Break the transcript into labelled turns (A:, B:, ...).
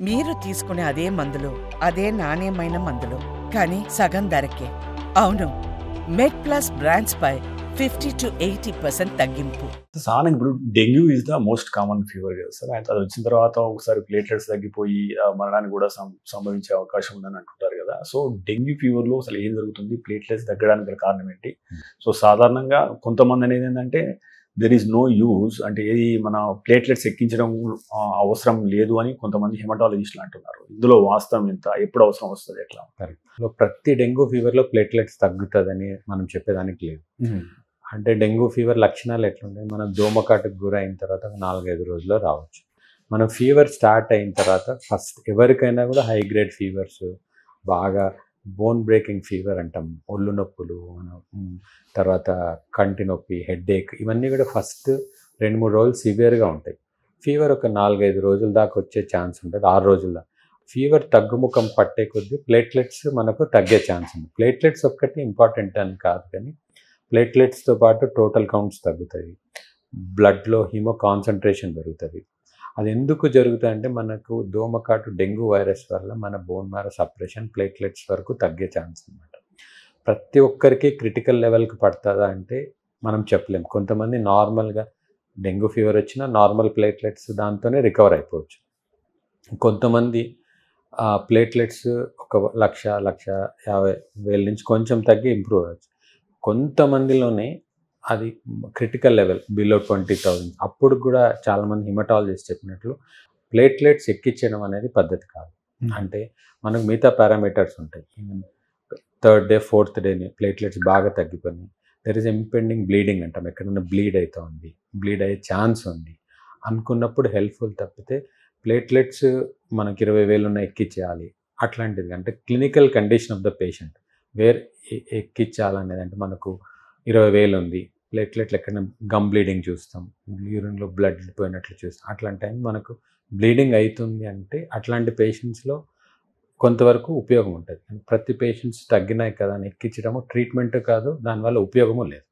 A: మీరు తీసుకునే అదే మందులు, అదే నాణ్యమైన మందులు, కానీ సగం ధరకే. అవును, మెడ్+ బ్రాండ్స్ పై 50 to 80% తగ్గింపు.
B: సాధారణంగా ఇప్పుడు dengue is the most common fever కదా సార్. అది వచ్చిన తర్వాత ఒకసారి ప్లేట్లెట్స్ తగ్గిపోయి మరణానికి కూడా సంభవించే అవకాశం ఉందని అంటుంటారు కదా. సో డెంగ్యూ ఫీవర్లో అసలు ఏం జరుగుతుంది, ప్లేట్లెట్స్ తగ్గడానికి గల కారణం ఏంటి? సో సాధారణంగా కొంతమంది అనేది ఏంటంటే దెర్ ఈజ్ నో యూజ్, అంటే ఏది మన ప్లేట్లెట్స్ ఎక్కించడం అవసరం లేదు అని కొంతమంది హెమటాలజిస్టులు అంటున్నారు. ఇందులో వాస్తవం ఎంత, ఎప్పుడు అవసరం వస్తుంది, ఎట్లా?
C: ప్రతి డెంగ్యూ ఫీవర్లో ప్లేట్లెట్స్ తగ్గుతుందని మనం చెప్పేదానికి లేదు. అంటే డెంగ్యూ ఫీవర్ లక్షణాలు ఎట్లుంటాయి, మనం దోమకాటుకు గురైన తర్వాత 4-5 రోజుల్లో రావచ్చు. మనం ఫీవర్ స్టార్ట్ అయిన తర్వాత ఫస్ట్ ఎవరికైనా కూడా హై గ్రేడ్ ఫీవర్స్, బాగా బోన్ బ్రేకింగ్ ఫీవర్ అంటాం, ఒళ్ళు నొప్పులు, తర్వాత కంటి నొప్పి, హెడ్ఏక్, ఇవన్నీ కూడా ఫస్ట్ 2-3 రోజులు సివియర్గా ఉంటాయి. ఫీవర్ ఒక 4-5 రోజుల దాకా వచ్చే ఛాన్స్ ఉంటుంది. 6 రోజుల్లో ఫీవర్ తగ్గుముఖం పట్టే కొద్దీ ప్లేట్లెట్స్ మనకు తగ్గే ఛాన్స్ ఉంది. ప్లేట్లెట్స్ ఒక్కటి ఇంపార్టెంట్ అని కాదు, కానీ ప్లేట్లెట్స్తో పాటు టోటల్ కౌంట్స్ తగ్గుతాయి, బ్లడ్లో హిమో కాన్సన్ట్రేషన్ పెరుగుతుంది. అది ఎందుకు జరుగుతుంది అంటే మనకు దోమకాటు డెంగ్యూ వైరస్ వల్ల మన బోన్ మ్యారో సప్రెషన్ ప్లేట్లెట్స్ వరకు తగ్గే ఛాన్స్ అనమాట. ప్రతి ఒక్కరికి క్రిటికల్ లెవెల్కి పడుతుందా అంటే మనం చెప్పలేం. కొంతమంది నార్మల్గా డెంగ్యూ ఫీవర్ వచ్చినా నార్మల్ ప్లేట్లెట్స్ దాంతోనే రికవర్ అయిపోవచ్చు. కొంతమంది ప్లేట్లెట్స్ 1,50,000 నుంచి కొంచెం తగ్గి ఇంప్రూవ్ అవ్వచ్చు. కొంతమందిలోనే అది క్రిటికల్ లెవెల్ బిలో 20,000, అప్పుడు కూడా చాలామంది హిమటాలజిస్ట్ చెప్పినట్లు ప్లేట్లెట్స్ ఎక్కించడం అనేది పద్ధతి కాదు. అంటే మనకు మిగతా పారామీటర్స్ ఉంటాయి. 3rd డే 4th డేని ప్లేట్లెట్స్ బాగా తగ్గిపోయినాయి, దెర్ ఇస్ ఇంపెండింగ్ బ్లీడింగ్ అంటాం, ఎక్కడైనా బ్లీడ్ అవుతూ ఉంది, బ్లీడ్ అయ్యే ఛాన్స్ ఉంది అనుకున్నప్పుడు హెల్ప్ఫుల్. తప్పితే ప్లేట్లెట్స్ మనకి 20,000 ఉన్న ఎక్కించేయాలి అట్లాంటిది అంటే clinical condition of the patient where ఎక్కించాలనేది. అంటే మనకు 20,000 ఉంది, ప్లేట్లెట్లు ఎక్కడైనా గమ్ బ్లీడింగ్ చూస్తాం, యూరిన్లో బ్లడ్ పోయినట్లు చూస్తాం, అట్లాంటి టైం మనకు బ్లీడింగ్ అవుతుంది అంటే అట్లాంటి పేషెంట్స్లో కొంతవరకు ఉపయోగం ఉంటుంది. ప్రతి పేషెంట్స్ తగ్గినాయి కదా అని ఎక్కించడము ట్రీట్మెంట్ కాదు, దానివల్ల ఉపయోగము లేదు.